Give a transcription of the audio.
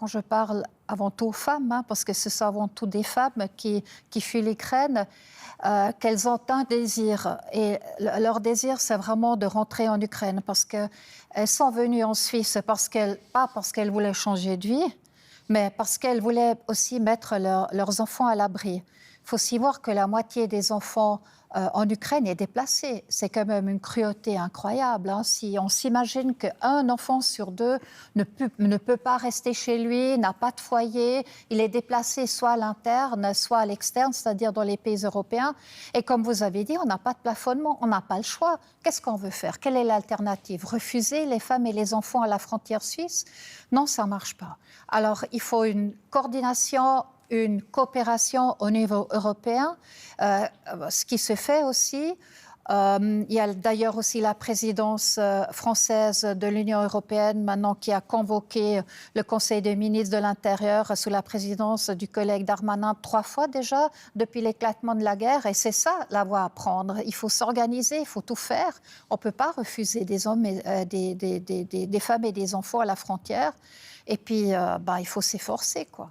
quand je parle avant tout aux femmes, hein, parce que ce sont avant tout des femmes qui fuient l'Ukraine, qu'elles ont un désir. Et leur désir, c'est vraiment de rentrer en Ukraine, parce qu'elles sont venues en Suisse pas parce qu'elles voulaient changer de vie, mais parce qu'elles voulaient aussi mettre leurs enfants à l'abri. Il faut aussi voir que la moitié des enfants en Ukraine est déplacée. C'est quand même une cruauté incroyable, hein. Si on s'imagine qu'un enfant sur deux ne peut pas rester chez lui, n'a pas de foyer, il est déplacé soit à l'interne, soit à l'externe, c'est-à-dire dans les pays européens. Et comme vous avez dit, on n'a pas de plafonnement, on n'a pas le choix. Qu'est-ce qu'on veut faire? Quelle est l'alternative? Refuser les femmes et les enfants à la frontière suisse? Non, ça ne marche pas. Alors, il faut une coordination, une coopération au niveau européen, ce qui se fait aussi. Il y a d'ailleurs aussi la présidence française de l'Union européenne maintenant qui a convoqué le Conseil des ministres de l'Intérieur sous la présidence du collègue Darmanin 3 fois déjà depuis l'éclatement de la guerre. Et c'est ça la voie à prendre. Il faut s'organiser, il faut tout faire. On ne peut pas refuser des hommes, des femmes et des enfants à la frontière. Et puis, il faut s'efforcer, quoi.